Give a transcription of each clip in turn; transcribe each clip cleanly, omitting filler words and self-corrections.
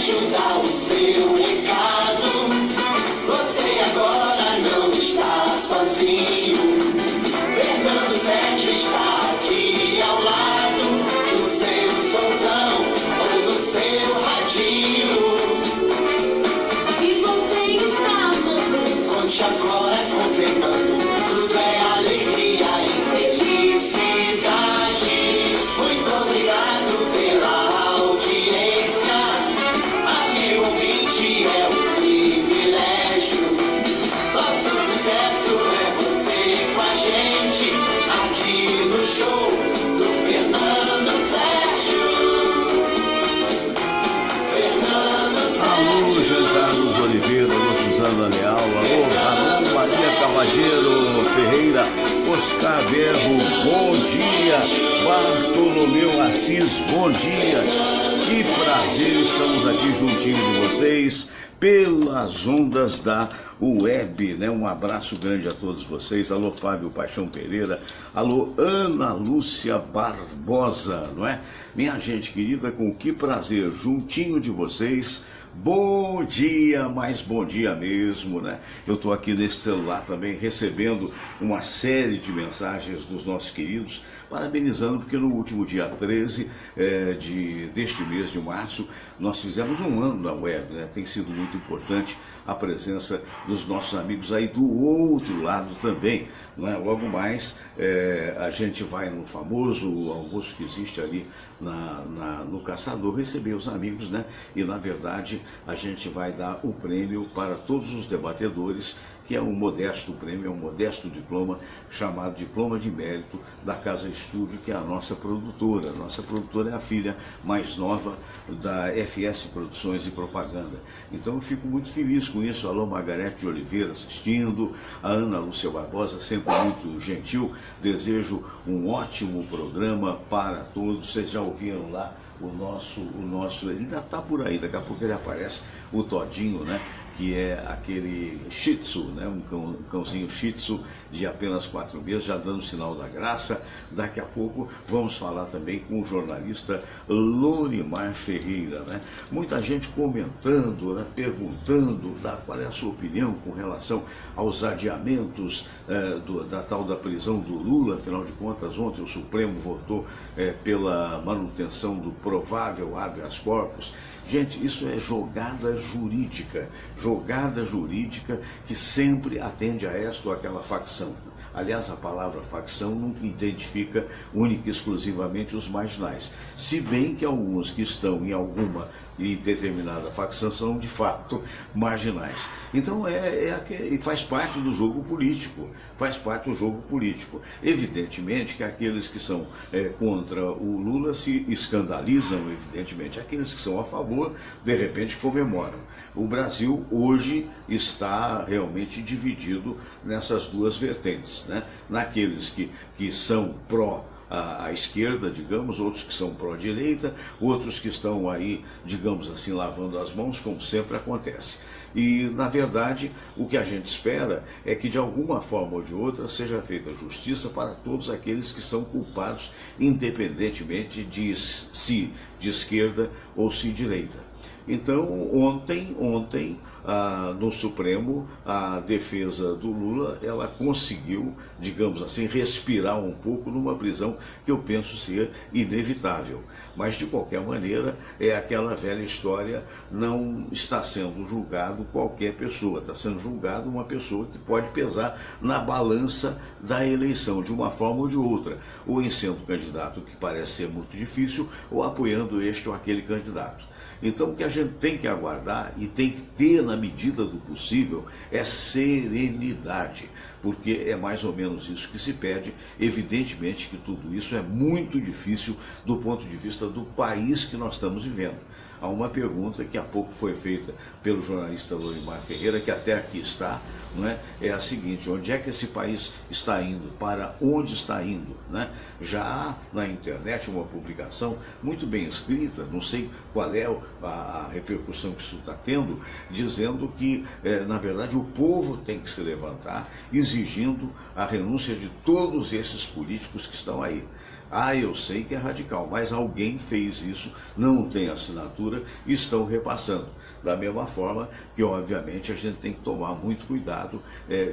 Sérgio dá o seu recado. Você agora não está sozinho. Fernando Sérgio está aqui ao lado, no seu sonzão ou no seu radinho. Se você está amando, conte agora com Fernando. Tudo é alegria e felicidade. Muito obrigado pela audiência. Amigo ouvinte, é um privilégio. Nosso sucesso é você com a gente, aqui no show do Fernando Sérgio. Fernando Sérgio. Alô, Jean Carlos Oliveira, alô, Suzana Leal, alô, Maria Cavadeiro Ferreira, Oscar Berro, bom dia. Bartolomeu Assis, bom dia. Que prazer, estamos aqui juntinho de vocês pelas ondas da web, né? Um abraço grande a todos vocês. Alô, Fábio Paixão Pereira, alô, Ana Lúcia Barbosa, não é? Minha gente querida, com que prazer, juntinho de vocês. Bom dia, mas bom dia mesmo, né? Eu estou aqui nesse celular também recebendo uma série de mensagens dos nossos queridos, parabenizando porque no último dia 13 deste mês de março nós fizemos um ano na web, né? Tem sido muito importante a presença dos nossos amigos aí do outro lado também, não é? Logo mais a gente vai no famoso almoço que existe ali no Caçador receber os amigos, né? E na verdade a gente vai dar o prêmio para todos os debatedores, que é um modesto prêmio, é um modesto diploma, chamado Diploma de Mérito da Casa Estúdio, que é a nossa produtora. Nossa produtora é a filha mais nova da FS Produções e Propaganda. Então eu fico muito feliz com isso. Alô, Margarete de Oliveira assistindo, a Ana Lúcia Barbosa, sempre muito gentil. Desejo um ótimo programa para todos. Vocês já ouviram lá o nosso, ele ainda está por aí, daqui a pouco ele aparece, o Todinho, né? Que é aquele Shih Tzu, né? Um cãozinho Shih Tzu de apenas 4 meses, já dando sinal da graça. Daqui a pouco vamos falar também com o jornalista Lorimar Ferreira, né? Muita gente comentando, né? Perguntando qual é a sua opinião com relação aos adiamentos da tal da prisão do Lula. Afinal de contas, ontem o Supremo votou pela manutenção do provável habeas corpus. Gente, isso é jogada jurídica que sempre atende a esta ou aquela facção. Aliás, a palavra facção não identifica única e exclusivamente os marginais, se bem que alguns que estão em alguma e determinada facção são de fato marginais. Então faz parte do jogo político, Evidentemente que aqueles que são contra o Lula se escandalizam, evidentemente. Aqueles que são a favor, de repente comemoram. O Brasil hoje está realmente dividido nessas duas vertentes, né? Naqueles que são pró à esquerda, digamos, outros que são pró-direita, outros que estão aí, digamos assim, lavando as mãos, como sempre acontece. E, na verdade, o que a gente espera é que, de alguma forma ou de outra, seja feita justiça para todos aqueles que são culpados, independentemente de se de esquerda ou se direita. Então, ontem no Supremo, a defesa do Lula, ela conseguiu, digamos assim, respirar um pouco numa prisão que eu penso ser inevitável. Mas, de qualquer maneira, é aquela velha história, não está sendo julgado qualquer pessoa, está sendo julgado uma pessoa que pode pesar na balança da eleição, de uma forma ou de outra, ou em sendo candidato, que parece ser muito difícil, ou apoiando este ou aquele candidato. Então, o que a gente tem que aguardar e tem que ter na medida do possível é serenidade, porque é mais ou menos isso que se pede. Evidentemente que tudo isso é muito difícil do ponto de vista do país que nós estamos vivendo. Há uma pergunta que há pouco foi feita pelo jornalista Lorimar Ferreira, que até aqui está, não é? É a seguinte: onde é que esse país está indo? Para onde está indo? Né? Já há na internet uma publicação muito bem escrita, não sei qual é a repercussão que isso está tendo, dizendo que, na verdade, o povo tem que se levantar exigindo a renúncia de todos esses políticos que estão aí. Eu sei que é radical, mas alguém fez isso, não tem assinatura e estão repassando. Da mesma forma que, obviamente, a gente tem que tomar muito cuidado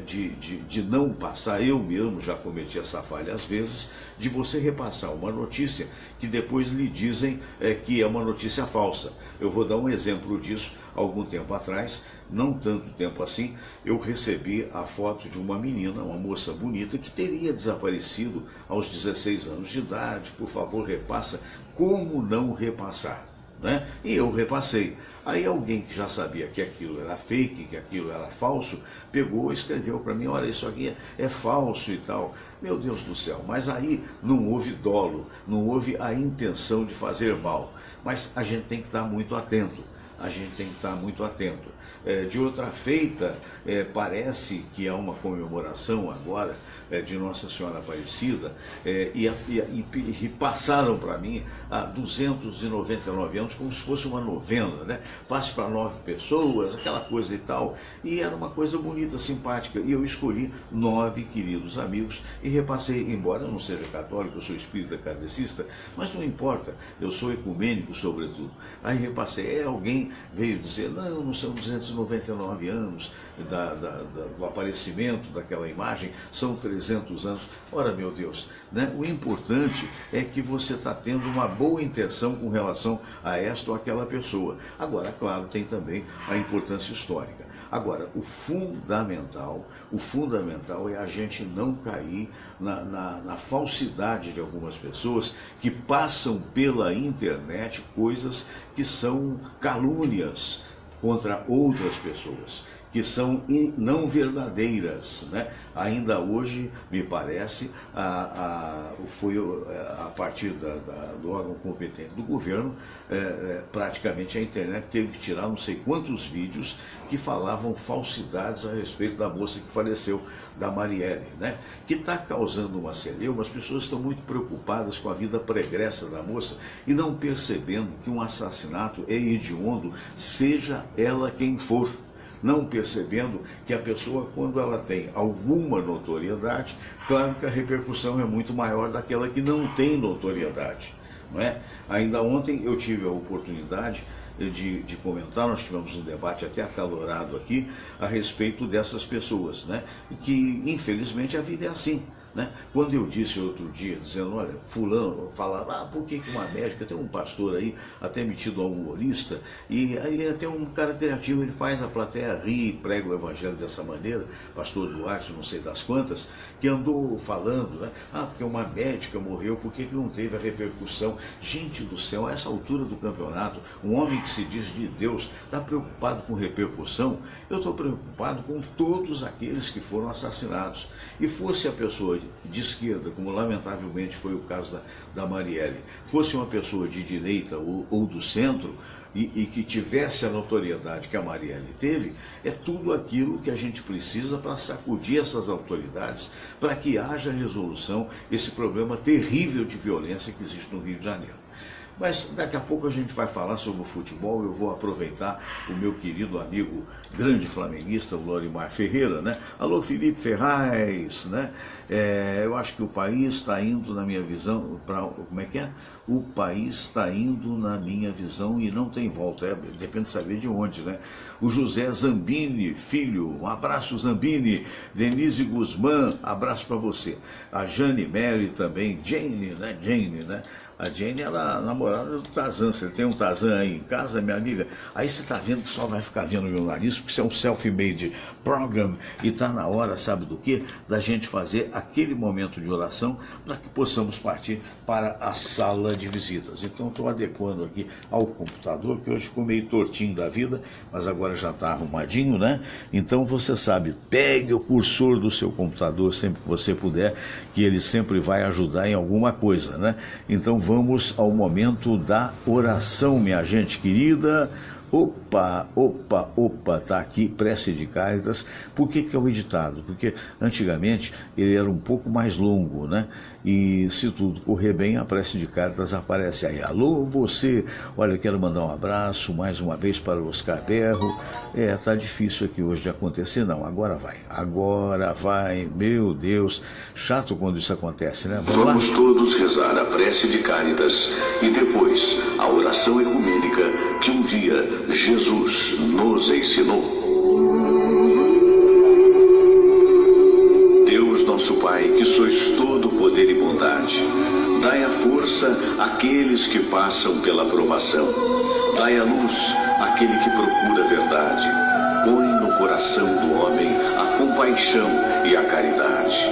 de não passar. Eu mesmo já cometi essa falha às vezes, de você repassar uma notícia que depois lhe dizem que é uma notícia falsa. Eu vou dar um exemplo disso. Algum tempo atrás, não tanto tempo assim, eu recebi a foto de uma menina, uma moça bonita, que teria desaparecido aos 16 anos de idade. Por favor, repassa. Como não repassar, né? E eu repassei. Aí alguém que já sabia que aquilo era fake, que aquilo era falso, pegou e escreveu para mim: olha, isso aqui é falso e tal. Meu Deus do céu, mas aí não houve dolo, não houve a intenção de fazer mal. Mas a gente tem que estar muito atento, De outra feita, parece que há uma comemoração agora de Nossa Senhora Aparecida, e passaram para mim há 299 anos como se fosse uma novena, né? Passe para 9 pessoas, aquela coisa e tal, e era uma coisa bonita, simpática, e eu escolhi 9 queridos amigos e repassei, embora eu não seja católico, eu sou espírita kardecista, mas não importa, eu sou ecumênico sobretudo. Aí repassei, alguém veio dizer: não são 299 anos do aparecimento daquela imagem, são 300 anos. Ora, meu Deus, né? O importante é que você está tendo uma boa intenção com relação a esta ou aquela pessoa. Agora, claro, tem também a importância histórica. Agora, o fundamental é a gente não cair na falsidade de algumas pessoas que passam pela internet coisas que são calúnias contra outras pessoas, que são não verdadeiras, né? Ainda hoje, me parece, foi a partir do órgão competente do governo, praticamente a internet teve que tirar não sei quantos vídeos que falavam falsidades a respeito da moça que faleceu, da Marielle, né? Que está causando uma celeuma. As pessoas estão muito preocupadas com a vida pregressa da moça e não percebendo que um assassinato é hediondo, seja ela quem for. Não percebendo que a pessoa, quando ela tem alguma notoriedade, claro que a repercussão é muito maior daquela que não tem notoriedade, não é? Ainda ontem eu tive a oportunidade de comentar, nós tivemos um debate até acalorado aqui a respeito dessas pessoas, né? Que infelizmente a vida é assim, né? Quando eu disse outro dia, dizendo: olha, fulano, falava, por que uma médica, tem um pastor aí, até metido a humorista, e aí até um cara criativo, ele faz a plateia rir e prega o evangelho dessa maneira, pastor Duarte, não sei das quantas, que andou falando, né? Porque uma médica morreu, por que não teve a repercussão? Gente do céu, a essa altura do campeonato, um homem que se diz de Deus está preocupado com repercussão? Eu estou preocupado com todos aqueles que foram assassinados. E fosse a pessoa de esquerda, como lamentavelmente foi o caso da Marielle, fosse uma pessoa de direita ou do centro, e que tivesse a notoriedade que a Marielle teve, é tudo aquilo que a gente precisa para sacudir essas autoridades, para que haja resolução esse problema terrível de violência que existe no Rio de Janeiro. Mas daqui a pouco a gente vai falar sobre o futebol. Eu vou aproveitar o meu querido amigo grande flamenguista, o Lorimar Ferreira, né? Alô, Felipe Ferraz, né? Eu acho que o país está indo, na minha visão, como é que é? O país está indo na minha visão e não tem volta, depende de saber de onde, né? O José Zambini, filho, um abraço, Zambini. Denise Guzmán, abraço para você. A Jane Mary também, Jane, né? A Jane é a namorada do Tarzan. Você tem um Tarzan aí em casa, minha amiga? Aí você está vendo que só vai ficar vendo o meu nariz, porque isso é um self-made program, e está na hora, sabe do quê? Da gente fazer aquele momento de oração para que possamos partir para a sala de visitas. Então estou adequando aqui ao computador, que hoje ficou meio tortinho da vida, mas agora já está arrumadinho, né? Então você sabe, pegue o cursor do seu computador sempre que você puder, que ele sempre vai ajudar em alguma coisa, né? Então vamos ao momento da oração, minha gente querida. Opa, tá aqui, prece de Cáritas. Por que é o editado? Porque antigamente ele era um pouco mais longo, né? E se tudo correr bem, a prece de Cáritas aparece aí. Alô, você! Olha, eu quero mandar um abraço mais uma vez para o Oscar Berro. Tá difícil aqui hoje de acontecer, não. Agora vai, meu Deus. Chato quando isso acontece, né? Vamos todos rezar a prece de Cáritas e depois a oração ecumênica que um dia Jesus nos ensinou. Deus nosso Pai, que sois todo poder e bondade, dai a força àqueles que passam pela provação. Dai a luz àquele que procura a verdade. Põe no coração do homem a compaixão e a caridade.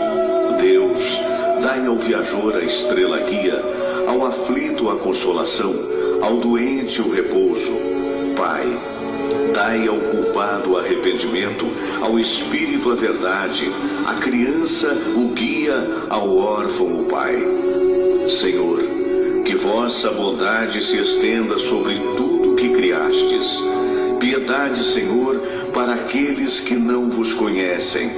Deus, dai ao viajor a estrela guia, ao aflito a consolação, ao doente o repouso. Pai, dai ao culpado o arrependimento, ao espírito a verdade, à criança o guia, ao órfão o pai. Senhor, que vossa bondade se estenda sobre tudo que criastes. Piedade, Senhor, para aqueles que não vos conhecem.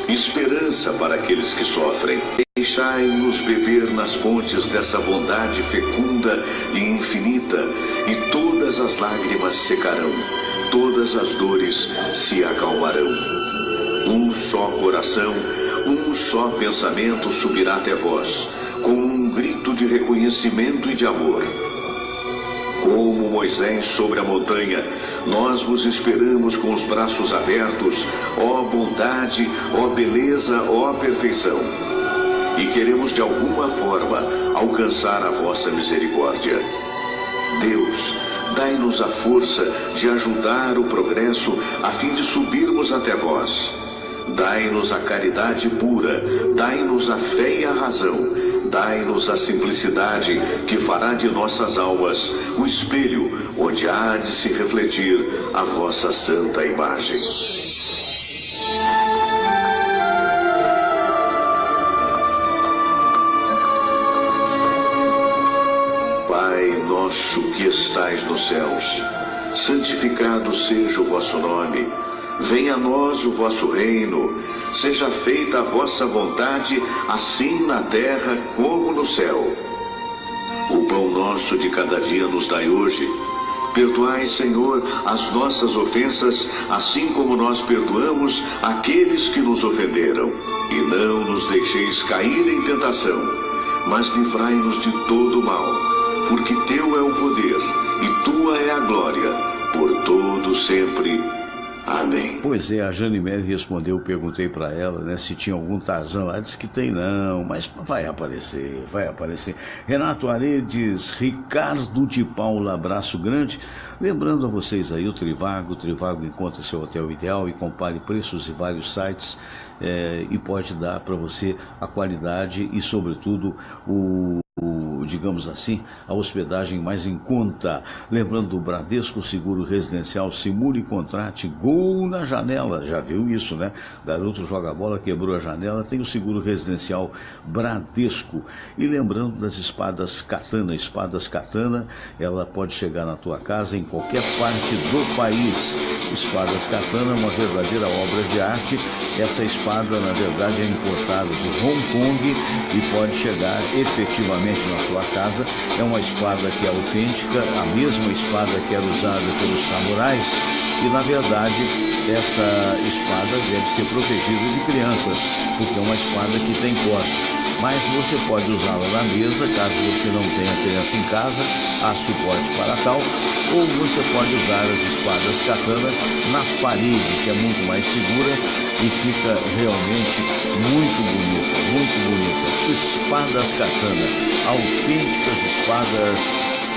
Esperança para aqueles que sofrem. Deixai-nos beber nas fontes dessa bondade fecunda e infinita, e todas as lágrimas secarão, todas as dores se acalmarão. Um só coração, um só pensamento subirá até vós, com um grito de reconhecimento e de amor. Como Moisés sobre a montanha, nós vos esperamos com os braços abertos, ó bondade, ó beleza, ó perfeição. E queremos de alguma forma alcançar a vossa misericórdia. Deus, dai-nos a força de ajudar o progresso a fim de subirmos até vós. Dai-nos a caridade pura, dai-nos a fé e a razão. Dai-nos a simplicidade que fará de nossas almas o espelho onde há de se refletir a vossa santa imagem. Pai nosso que estais nos céus, santificado seja o vosso nome. Venha a nós o vosso reino, seja feita a vossa vontade, assim na terra como no céu. O pão nosso de cada dia nos dai hoje. Perdoai, Senhor, as nossas ofensas, assim como nós perdoamos aqueles que nos ofenderam. E não nos deixeis cair em tentação, mas livrai-nos de todo o mal, porque teu é o poder e tua é a glória, por todo sempre. Amém. Pois é, a Janimere respondeu, perguntei para ela, né, se tinha algum Tarzan lá, disse que tem não, mas vai aparecer. Renato Aredes, Ricardo de Paula, abraço grande. Lembrando a vocês aí o Trivago encontra seu hotel ideal e compare preços de vários sites e pode dar para você a qualidade e sobretudo digamos assim, a hospedagem mais em conta. Lembrando do Bradesco Seguro Residencial, simule e contrate, gol na janela, já viu isso, né? Garoto joga bola, quebrou a janela, tem o Seguro Residencial Bradesco. E lembrando das espadas katana, ela pode chegar na tua casa em qualquer parte do país. Espadas katana, uma verdadeira obra de arte. Essa espada, na verdade, é importada de Hong Kong e pode chegar efetivamente na sua casa. É uma espada que é autêntica, a mesma espada que era usada pelos samurais, e na verdade essa espada deve ser protegida de crianças, porque é uma espada que tem corte. Mas você pode usá-la na mesa, caso você não tenha criança em casa, há suporte para tal, ou você pode usar as espadas katana na parede, que é muito mais segura e fica realmente muito bonita. Espadas katana, autênticas espadas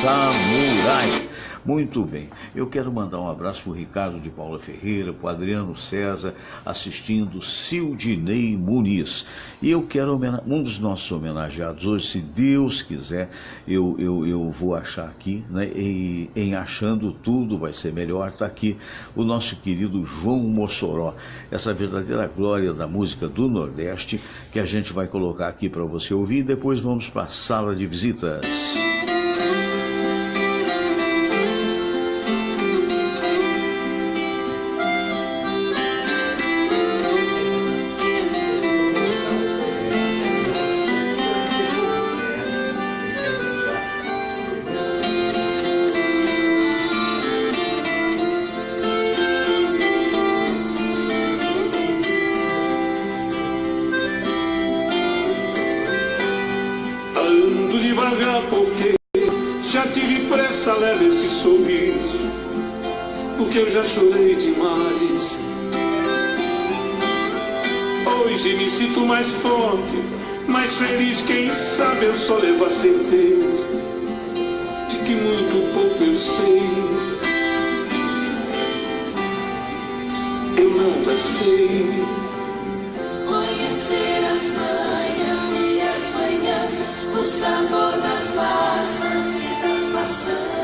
samurai. Muito bem, eu quero mandar um abraço para o Ricardo de Paula Ferreira, para o Adriano César, assistindo Sildinei Muniz. E eu quero um dos nossos homenageados hoje, se Deus quiser, eu vou achar aqui, né? E em Achando Tudo Vai Ser Melhor, está aqui o nosso querido João Mossoró, essa verdadeira glória da música do Nordeste, que a gente vai colocar aqui para você ouvir, e depois vamos para a sala de visitas. leva esse sorriso, porque eu já chorei demais. Hoje me sinto mais forte, mais feliz, quem sabe eu só levo a certeza de que muito pouco eu sei. Eu nada sei. Conhecer as manhãs e as manhãs, o sabor das massas e das maçãs.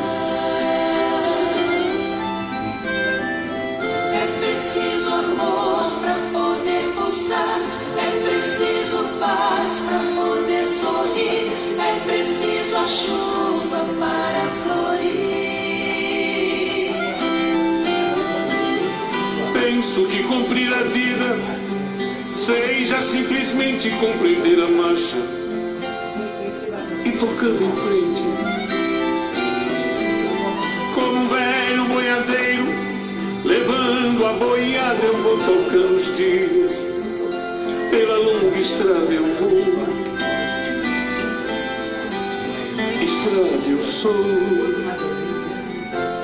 É preciso amor pra poder pulsar, é preciso paz pra poder sorrir, é preciso a chuva para florir. Penso que cumprir a vida seja simplesmente compreender a marcha e tocando em frente. Como um velho boiadeiro, levando a boiada eu vou tocando os dias. Pela longa estrada eu vou, estrada eu sou.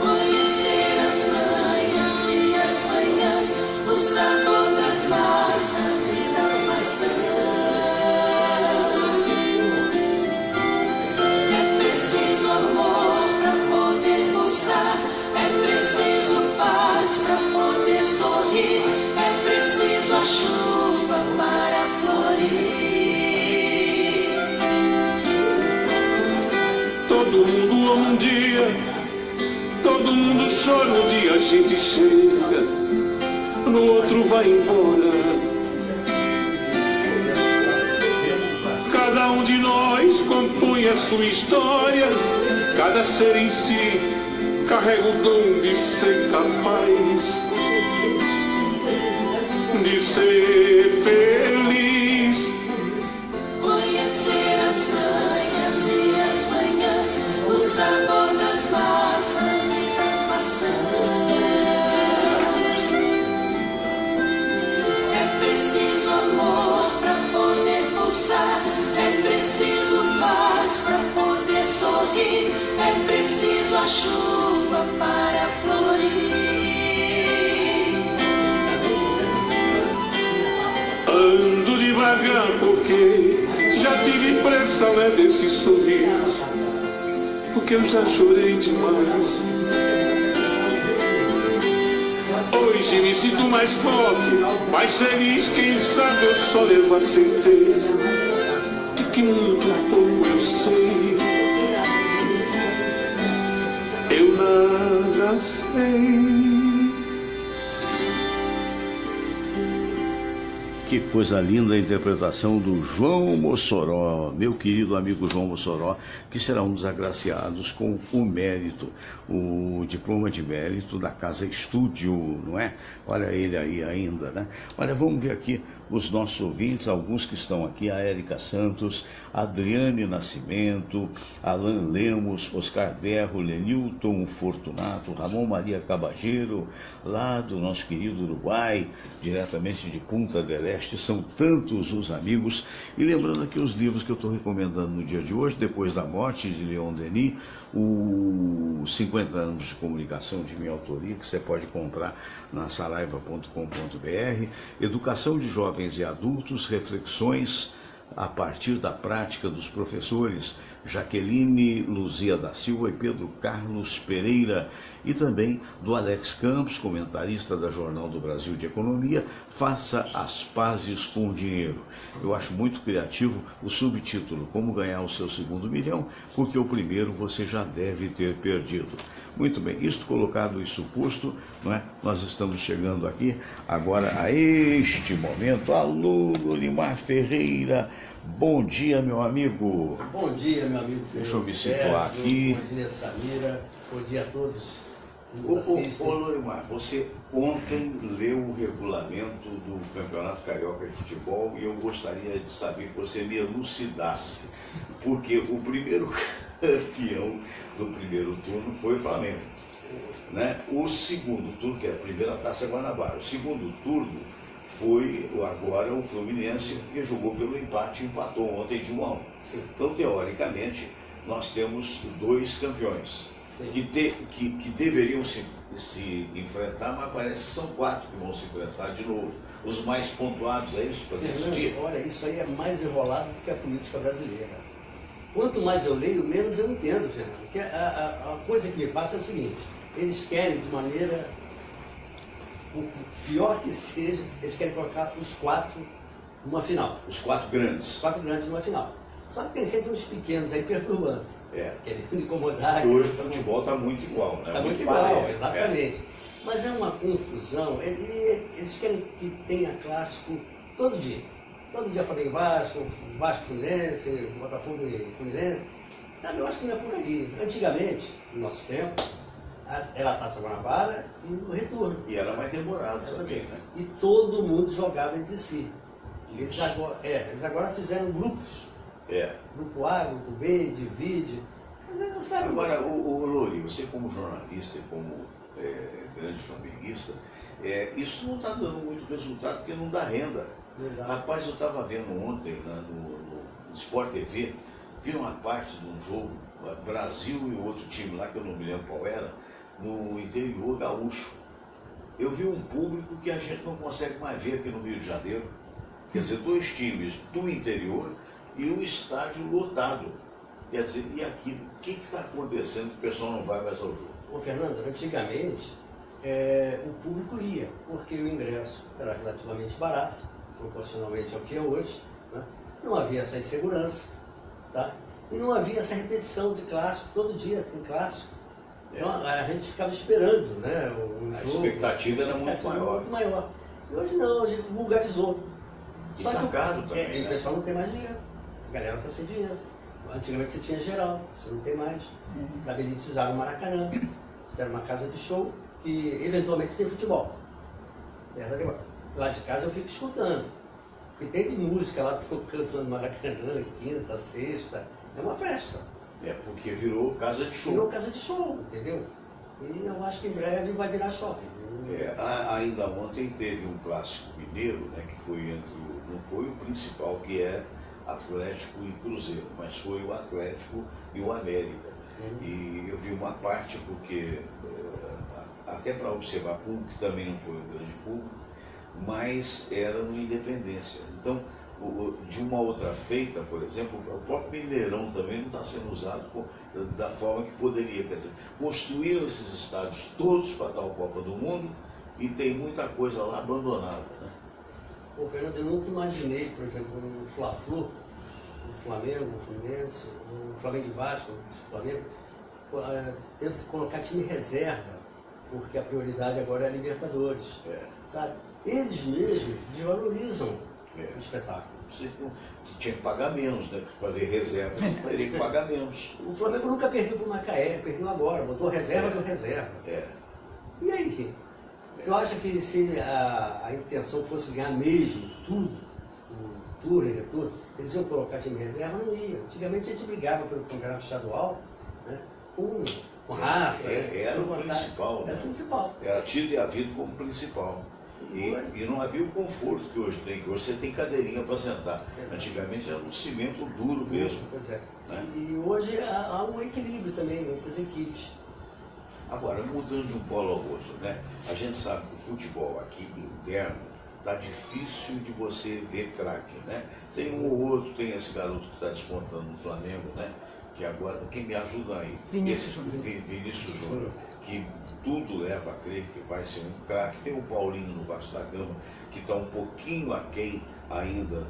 Conhecer as manhãs e as manhãs, o sabor das massas e das maçãs. É preciso amor pra poder pulsar, é preciso paz pra poder sorrir, é preciso a chuva para florir. Todo mundo ama um dia, todo mundo chora um dia, a gente chega, no outro vai embora. Cada um de nós compõe a sua história, cada ser em si carrega o dom de ser capaz de ser feliz. Conhecer as manhãs e as manhãs, o sabor das massas e das maçãs. É preciso amor pra poder pulsar, é preciso paz pra poder sorrir, é preciso a chuva para florir. Ando devagar porque já tive pressa, leve esse sorriso, porque eu já chorei demais. Hoje me sinto mais forte, mais feliz, quem sabe eu só levo a certeza de que muito pouco eu sei. Eu nada sei. Que coisa linda a interpretação do João Mossoró, meu querido amigo João Mossoró, que será um dos agraciados com o mérito, o diploma de mérito da Casa Estúdio, não é? Olha ele aí ainda, né? Olha, vamos ver aqui os nossos ouvintes, alguns que estão aqui, a Érica Santos, Adriane Nascimento, Alan Lemos, Oscar Berro, Lenilton Fortunato, Ramon Maria Cabageiro, lá do nosso querido Uruguai, diretamente de Punta del Este. São tantos os amigos. E lembrando aqui os livros que eu estou recomendando no dia de hoje, Depois da Morte, de Leon Denis, o 50 anos de comunicação de minha autoria, que você pode comprar na saraiva.com.br, Educação de Jovens e Adultos, Reflexões a partir da prática dos professores Jaqueline Luzia da Silva e Pedro Carlos Pereira, e também do Alex Campos, comentarista da Jornal do Brasil de Economia, Faça as Pazes com o Dinheiro. Eu acho muito criativo o subtítulo, Como Ganhar o Seu Segundo Milhão, porque o primeiro você já deve ter perdido. Muito bem, isto colocado, isso posto, não é? Nós estamos chegando aqui agora a este momento. Alô, Limar Ferreira, bom dia, meu amigo. Bom dia, meu amigo. Deixa eu me situar aqui. Bom dia, Samira. Bom dia a todos. Ô Lorimar, você ontem leu o regulamento do Campeonato Carioca de Futebol e eu gostaria de saber que você me elucidasse, porque o primeiro campeão do primeiro turno foi o Flamengo, né? O segundo turno, que é a primeira Taça Guanabara, o segundo turno foi agora o Fluminense, que jogou pelo empate e empatou ontem de 1-1. Então, teoricamente, nós temos dois campeões. que deveriam se enfrentar, mas parece que são 4 que vão se enfrentar de novo. Os mais pontuados é isso para decidir? Olha, isso aí é mais enrolado do que a política brasileira. Quanto mais eu leio, menos eu entendo, Fernando. Porque a coisa que me passa é o seguinte: eles querem, de maneira, o pior que seja, eles querem colocar os 4 numa final. Os 4 grandes. Os 4 grandes numa final. Só que tem sempre uns pequenos aí perturbando. Querendo incomodar. E hoje o futebol está muito igual, né? Está muito igual, exatamente. Mas é uma confusão. Eles querem que tenha clássico todo dia. Todo dia Flamengo e Vasco, Vasco Fluminense, Botafogo e Fluminense. Sabe, eu acho que não é por aí. Antigamente, no nosso tempo, era a Taça Guanabara e o retorno. E era mais demorado também, assim, né? E todo mundo jogava entre si. Eles agora fizeram grupos. Grupo A, grupo B, divide. Sabe? Agora, o Lori, você como jornalista e como grande flamenguista, isso não está dando muito resultado porque não dá renda. Verdade. Rapaz, eu estava vendo ontem no Sport TV, vi uma parte de um jogo, Brasil e outro time lá, que eu não me lembro qual era, no interior gaúcho. Eu vi um público que a gente não consegue mais ver aqui no Rio de Janeiro. Quer dizer, 2 times do interior e o estádio lotado. Quer dizer, e aquilo, o que está acontecendo que o pessoal não vai mais ao jogo? Ô Fernando, antigamente o público ia, porque o ingresso era relativamente barato, proporcionalmente ao que é hoje, né? Não havia essa insegurança, tá? E não havia essa repetição de clássico, todo dia tem clássico. Então a gente ficava esperando, né? A expectativa era muito maior. E hoje não, hoje vulgarizou. E está caro também, o né? pessoal não tem mais dinheiro. A galera está sem dinheiro. Antigamente você tinha geral, você não tem mais. Sabe, elitizaram o Maracanã, fizeram uma casa de show que eventualmente tem futebol. Lá de casa eu fico escutando. O que tem de música lá tocando no Maracanã, quinta, sexta, é uma festa. Porque virou casa de show. Virou casa de show, entendeu? E eu acho que em breve vai virar shopping. Ainda ontem teve um clássico mineiro, né, que foi não foi o principal, que é Atlético e Cruzeiro, mas foi o Atlético e o América. E eu vi uma parte porque, até para observar público, que também não foi um grande público, mas era no Independência. Então, de uma outra feita, por exemplo, o próprio Mineirão também não está sendo usado da forma que poderia. Quer dizer, construíram esses estádios todos para tal Copa do Mundo e tem muita coisa lá abandonada, né? Pô, Fernando, eu nunca imaginei, por exemplo, um Fla-Flu, um Flamengo, um Fluminense, um Flamengo e Vasco, um Flamengo, tendo que colocar time reserva, porque a prioridade agora é a Libertadores, sabe? Eles mesmos desvalorizam o espetáculo. Você tinha que pagar menos, né? Para ver reservas, você teria que pagar menos. O Flamengo nunca perdeu para o Macaé, perdeu agora, botou reserva do reserva. E aí? Você acha que se a intenção fosse ganhar mesmo tudo, o tour e retorno, eles iam colocar time reserva? Não ia. Antigamente a gente brigava pelo campeonato estadual, né, com raça. Era o principal, né? Era o principal. Era tido e havido como principal. E não havia o conforto que hoje tem, que hoje você tem cadeirinha para sentar. Antigamente era um cimento duro mesmo. Pois é. Né? E hoje há um equilíbrio também entre as equipes. Agora, mudando de um polo ao outro, né? A gente sabe que o futebol aqui interno está difícil de você ver craque, né? Tem um ou outro, tem esse garoto que está despontando no Flamengo, né? Que agora, quem me ajuda aí? Vinícius Júnior, que tudo leva a crer que vai ser um craque. Tem o Paulinho no Vasco da Gama, que está um pouquinho aquém ainda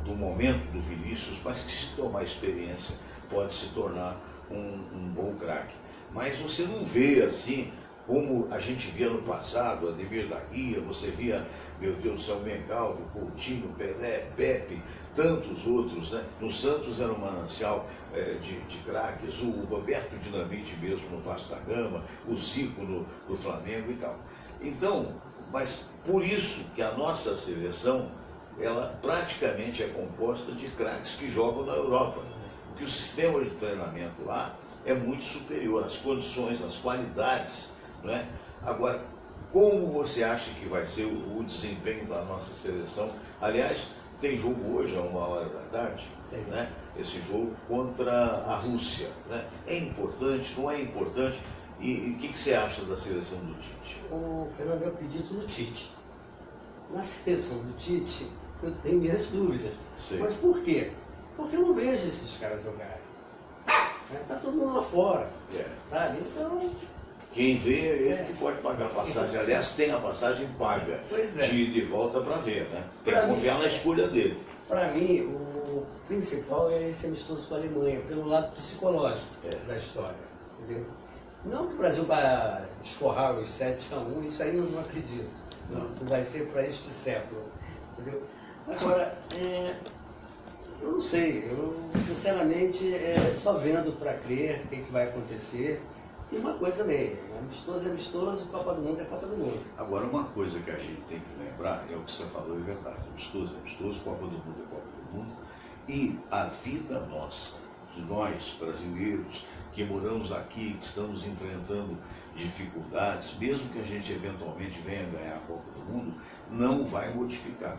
do momento do Vinícius, mas que se tomar experiência pode se tornar um bom craque. Mas você não vê assim, como a gente via no passado, Ademir da Guia, você via, meu Deus do céu, Mengalvio, Coutinho, Pelé, Pepe, tantos outros, né? No Santos era um manancial de craques, o Roberto Dinamite mesmo no Vasco da Gama, o Zico no Flamengo e tal. Então, mas por isso que a nossa seleção, ela praticamente é composta de craques que jogam na Europa, porque o sistema de treinamento lá é muito superior, as condições, as qualidades, não é? Agora, como você acha que vai ser o desempenho da nossa seleção? Aliás, tem jogo hoje, a 1h né? Esse jogo contra a Rússia. Né? É importante, não é importante? E o que você acha da seleção do Tite? O Fernando, eu acredito no Tite. Na seleção do Tite, eu tenho minhas dúvidas. Sim. Mas por quê? Porque eu não vejo esses caras jogarem. Tá todo mundo lá fora, sabe? Então... Quem vê, ele que pode pagar a passagem. Aliás, tem a passagem paga de ir de volta para ver, né? Tem que confiar na escolha dele. Para mim, o principal é esse amistoso com a Alemanha, pelo lado psicológico da história, entendeu? Não que o Brasil vai esforrar os 7-1, isso aí eu não acredito. Não vai ser para este século, entendeu? Agora, eu não sei, eu sinceramente só vendo para crer o que vai acontecer. E uma coisa também, amistoso é amistoso, Copa do Mundo é Copa do Mundo. Agora, uma coisa que a gente tem que lembrar, é o que você falou, é verdade. Amistoso é amistoso, Copa do Mundo é Copa do Mundo. E a vida nossa, de nós brasileiros, que moramos aqui, que estamos enfrentando dificuldades, mesmo que a gente eventualmente venha ganhar a Copa do Mundo, não vai modificar.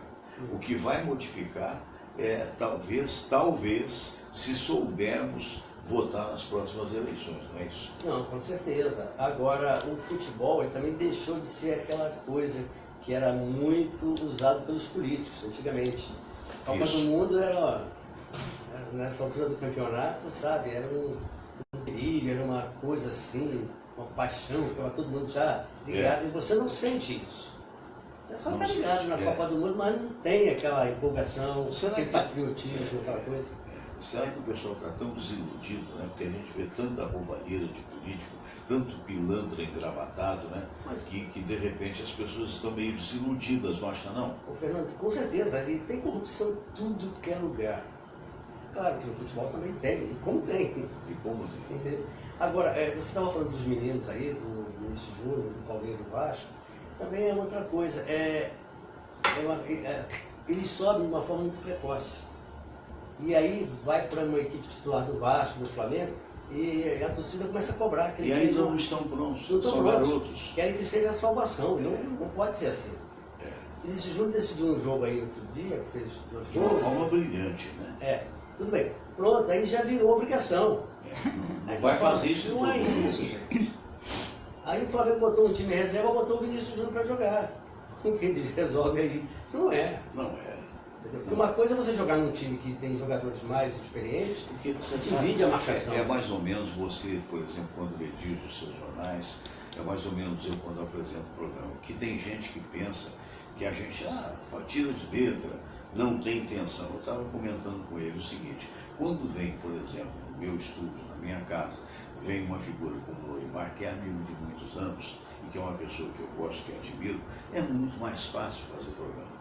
O que vai modificar é, talvez, se soubermos votar nas próximas eleições, não é isso? Não, com certeza. Agora, o futebol ele também deixou de ser aquela coisa que era muito usado pelos políticos antigamente. A Copa do Mundo era, nessa altura do campeonato, sabe, era um delírio, era uma coisa assim, uma paixão, ficava todo mundo já ligado, e você não sente isso. É só estar ligado na Copa do Mundo, mas não tem aquela empolgação, aquele patriotismo, aquela coisa. Será que o pessoal está tão desiludido, né? Porque a gente vê tanta roubalheira de político, tanto pilantra engravatado, né? Que de repente as pessoas estão meio desiludidas, não acha não? Ô, Fernando, com certeza, e tem corrupção em tudo que é lugar. Claro que no futebol também tem, e como tem. E como tem. Entendeu? Agora, você estava falando dos meninos aí, do Vinícius Júnior, do Paulinho do Vasco, também é outra coisa. Eles sobem de uma forma muito precoce. E aí vai para uma equipe titular do Vasco, do Flamengo, e a torcida começa a cobrar. Que eles ainda não estão prontos, são garotos. Querem que seja a salvação, não pode ser assim. Vinícius Júnior decidiu um jogo aí outro dia, fez 2 gols. De uma forma brilhante, né? Tudo bem. Pronto, aí já virou obrigação. Não vai fazer isso. Não é isso, gente. Aí o Flamengo botou um time reserva, botou o Vinícius Júnior para jogar. Quem diz resolve aí? Não é. Não é. Porque uma coisa é você jogar num time que tem jogadores mais experientes, porque você divide a marcação. É mais ou menos você, por exemplo, quando redige os seus jornais, é mais ou menos eu quando apresento o programa, que tem gente que pensa que a gente, tira de letra, não tem intenção. Eu estava comentando com ele o seguinte, quando vem, por exemplo, no meu estúdio, na minha casa, vem uma figura como o Loimar, que é amigo de muitos anos, e que é uma pessoa que eu gosto, que eu admiro, é muito mais fácil fazer programa.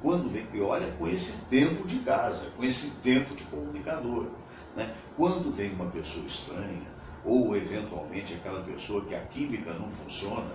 Quando vem, e olha, com esse tempo de casa, com esse tempo de comunicador, né? Quando vem uma pessoa estranha, ou eventualmente aquela pessoa que a química não funciona,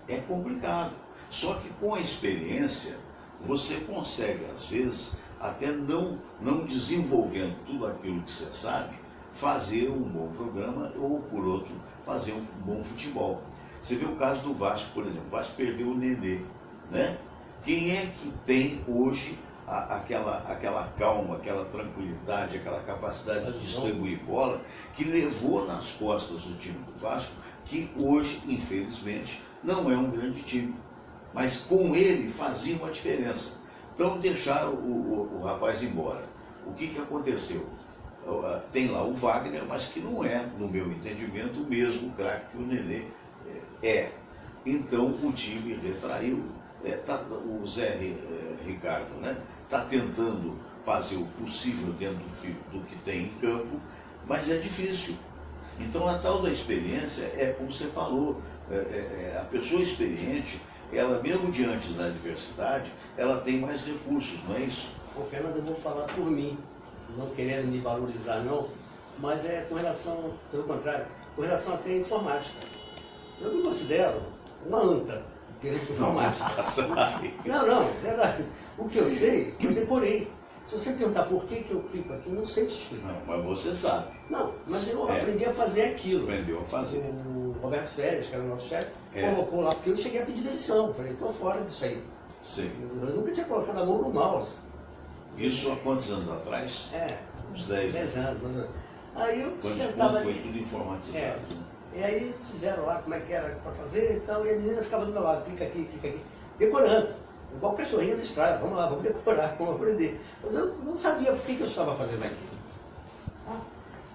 é complicado. Só que com a experiência, você consegue, às vezes, até não desenvolvendo tudo aquilo que você sabe, fazer um bom programa, ou, por outro, fazer um bom futebol. Você vê o caso do Vasco, por exemplo. O Vasco perdeu o Nenê, né? Quem é que tem hoje aquela calma, aquela tranquilidade, aquela capacidade de distribuir bola que levou nas costas do time do Vasco, que hoje, infelizmente, não é um grande time. Mas com ele fazia uma diferença. Então deixaram o rapaz embora. O que aconteceu? Tem lá o Wagner, mas que não é, no meu entendimento, o mesmo craque que o Nenê é. Então o time retraiu. O Zé Ricardo, né, está tentando fazer o possível dentro do que tem em campo, mas é difícil. Então a tal da experiência é como você falou, a pessoa experiente, ela mesmo diante da adversidade, ela tem mais recursos, não é isso? Ô, Fernando, eu vou falar por mim, não querendo me valorizar não, mas com relação, pelo contrário, com relação até à informática. Eu me considero uma anta. Não, verdade. O que eu sei, eu decorei. Se você perguntar por que eu clico aqui, eu não sei te explicar. Não, mas você sabe. Não, mas eu aprendi a fazer aquilo. Aprendeu a fazer. O Roberto Férias, que era o nosso chefe, colocou lá, porque eu cheguei a pedir demissão. Falei, estou fora disso aí. Sim. Eu nunca tinha colocado a mão no mouse. Isso há quantos anos atrás? Uns 10 anos. Aí eu quando sentava foi ali. tudo informatizado. E aí fizeram lá como é que era para fazer e tal, e a menina ficava do meu lado, clica aqui, decorando. Igual o cachorrinho da estrada, vamos lá, vamos decorar, vamos aprender. Mas eu não sabia por que eu estava fazendo aquilo.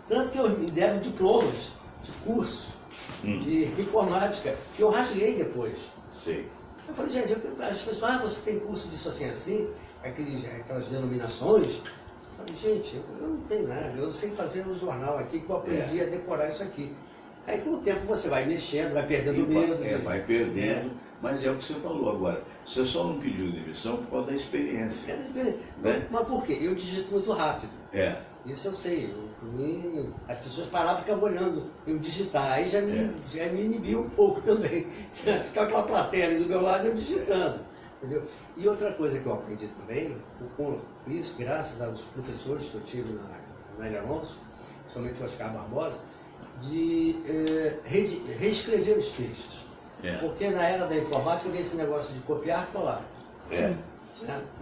Tanto que eu me deram diplomas de curso de informática, que eu rasguei depois. Sei. Eu falei, gente, as pessoas, você tem curso disso assim, aquelas denominações. Eu falei, gente, eu não tenho nada, eu sei fazer um jornal aqui que eu aprendi a decorar isso aqui. Aí com o tempo você vai mexendo, vai perdendo medo. Vai perdendo, mas é o que você falou agora. Você só não pediu demissão por causa da experiência. Né? Mas por quê? Eu digito muito rápido. Isso eu sei. As pessoas paravam e ficavam olhando eu digitar. Aí já me inibiu um pouco também. Ficava aquela plateia ali do meu lado eu digitando. Entendeu? E outra coisa que eu aprendi também, com isso, graças aos professores que eu tive na Lélia Alonso, principalmente o Oscar Barbosa, de reescrever os textos. Porque na era da informática eu vi esse negócio de copiar e colar.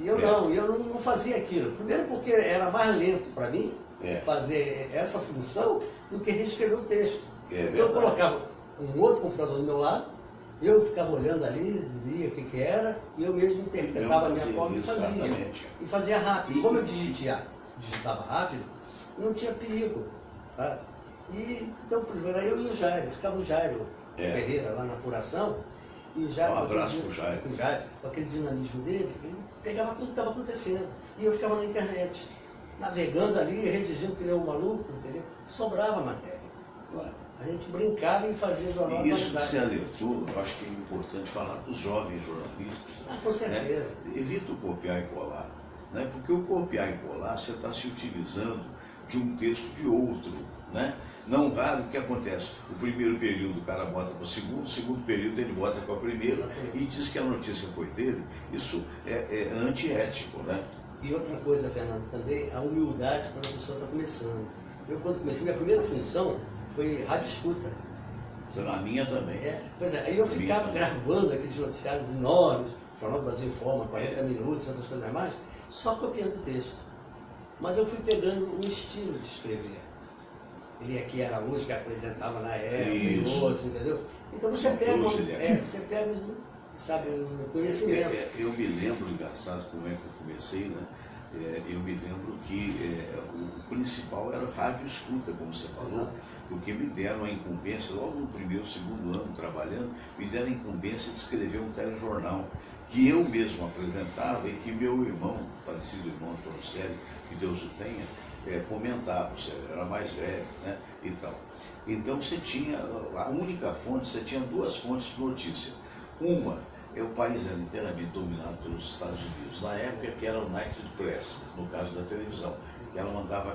E eu não fazia aquilo. Primeiro porque era mais lento para mim fazer essa função do que reescrever o texto. Então eu colocava um outro computador do meu lado, eu ficava olhando ali, via o que era, e eu mesmo interpretava a minha cópia e fazia. E fazia rápido. Como eu digitava rápido, não tinha perigo, sabe? E então, por exemplo, era eu e o Jairo, ficava o Jairo Ferreira lá na apuração, e o Jairo, um abraço pro Jairo. Com aquele dinamismo dele, ele pegava tudo que estava acontecendo. E eu ficava na internet, navegando ali, redigindo que nem um maluco, entendeu? Sobrava matéria. A gente brincava e fazia jornal. E isso que você alertou, eu acho que é importante falar para os jovens jornalistas. Com certeza. Evita o copiar e colar. Né? Porque o copiar e colar, você está se utilizando de um texto de outro. Né? Não raro, o que acontece? O primeiro período o cara bota para o segundo período ele bota para o primeiro e diz que a notícia foi dele. Isso é antiético, né? E outra coisa, Fernando, também a humildade quando a pessoa está começando. Eu, quando comecei, minha primeira função foi rádio escuta. Então, a minha também. Pois é, aí eu ficava gravando aqueles noticiários enormes, Jornal do Brasil Informa, 40 minutos, essas coisas mais, só copiando o texto. Mas eu fui pegando um estilo de escrever. Ele aqui era Araújo, que apresentava na época, e outros, entendeu? Então você pega, sabe, um conhecimento. Eu me lembro, engraçado como é que eu comecei, né? Eu me lembro que o principal era rádio escuta, como você falou, porque me deram a incumbência, logo no primeiro, segundo ano trabalhando, me deram a incumbência de escrever um telejornal, que eu mesmo apresentava e que meu irmão, falecido irmão Antônio Célio, que Deus o tenha, comentava. O Célio era mais velho, né, e tal. Então você tinha, a única fonte, você tinha duas fontes de notícia. Uma, o país era inteiramente dominado pelos Estados Unidos, na época que era o United Press, no caso da televisão, que ela mandava,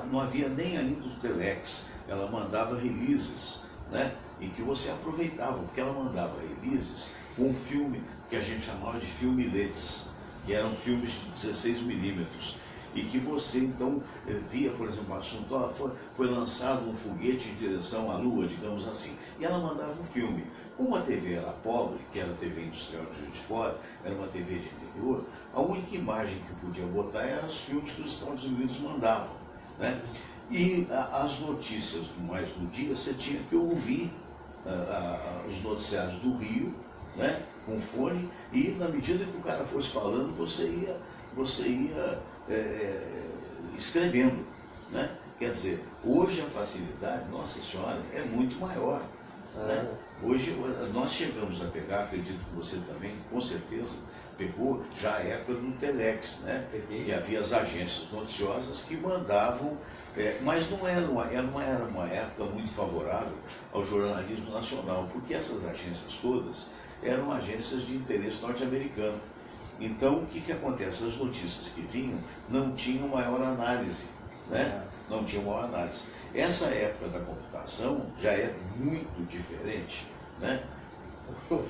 não havia nem ainda o telex, ela mandava releases, né, e que você aproveitava, porque ela mandava releases com um filme que a gente chamava de filmiletes, que eram filmes de 16 milímetros, e que você então via, por exemplo, o assunto, foi lançado um foguete em direção à Lua, digamos assim, e ela mandava um filme. Como a TV era pobre, que era a TV industrial de Juiz de Fora, era uma TV de interior, a única imagem que podia botar eram os filmes que os Estados Unidos mandavam, né? E as notícias mais do dia, você tinha que ouvir os noticiários do Rio, né, com fone, e na medida que o cara fosse falando, você ia escrevendo, né? Quer dizer, hoje a facilidade, nossa senhora, é muito maior. Né? Hoje nós chegamos a pegar, acredito que você também, com certeza, pegou já a época do telex, né? Que havia as agências noticiosas que mandavam, mas não era uma época muito favorável ao jornalismo nacional, porque essas agências todas eram agências de interesse norte-americano. Então, o que acontece? As notícias que vinham não tinham maior análise, né? Não tinham maior análise. Essa época da computação já é muito diferente, né?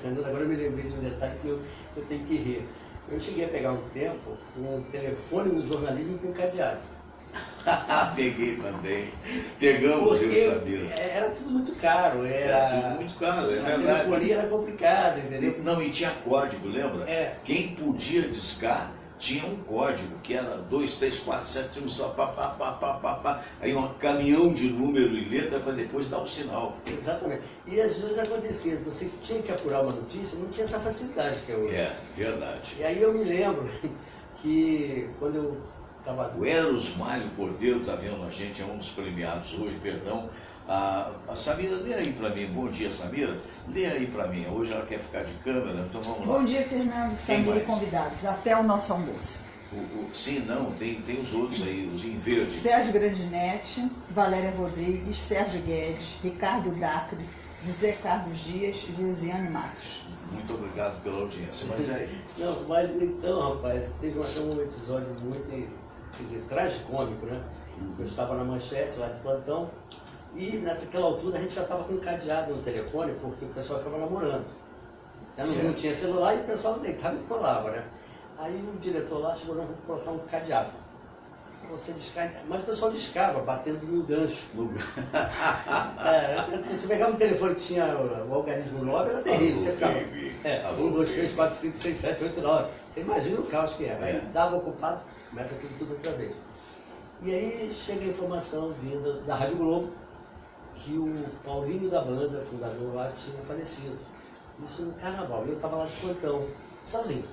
Fernando, agora eu me lembrei de um detalhe que eu tenho que rir. Eu cheguei a pegar um tempo um telefone no jornalismo com cadeado. Peguei também. Pegamos, porque eu sabia. Era tudo muito caro. Era tudo muito caro, é verdade. A telefonia era complicada, entendeu? Não, e tinha código, lembra? É. Quem podia discar tinha um código que era 2, 3, 4, 7, só pá. Aí um caminhão de número e letra para depois dar o sinal. Exatamente. E às vezes acontecia, você tinha que apurar uma notícia, não tinha essa facilidade que é hoje. É, verdade. E aí eu me lembro que quando eu estava... O Eros Mário Cordeiro está vendo a gente, é um dos premiados hoje, perdão. A Samira, lê aí para mim. Bom dia, Samira. Lê aí para mim. Hoje ela quer ficar de câmera, então vamos lá. Bom dia, Fernando, Samira e convidados. Até o nosso almoço. Sim, não, tem os outros aí, os em verde. Sérgio Grandinetti, Valéria Rodrigues, Sérgio Guedes, Ricardo Dacre, José Carlos Dias e Josiane Matos. Muito obrigado pela audiência. Mas aí... Não, mas então, rapaz, teve até um episódio muito, quer dizer, tragicômico, né? Eu estava na manchete lá de plantão e naquela altura a gente já estava com um cadeado no telefone porque o pessoal ficava namorando. Não tinha celular e o pessoal deitava e colava, né? Aí o diretor lá chegou, não, vou colocar um cadeado. Você discava, mas o pessoal discava, batendo no gancho. Você pegava um telefone que tinha o algarismo 9, era terrível. Você ficava 1, 2, 3, 4, 5, 6, 7, 8, 9. Você imagina o caos que era. Aí dava ocupado, começa tudo outra vez. E aí chega a informação vinda da Rádio Globo que o Paulinho da banda, fundador lá, tinha falecido. Isso no carnaval. E eu estava lá de plantão, sozinho.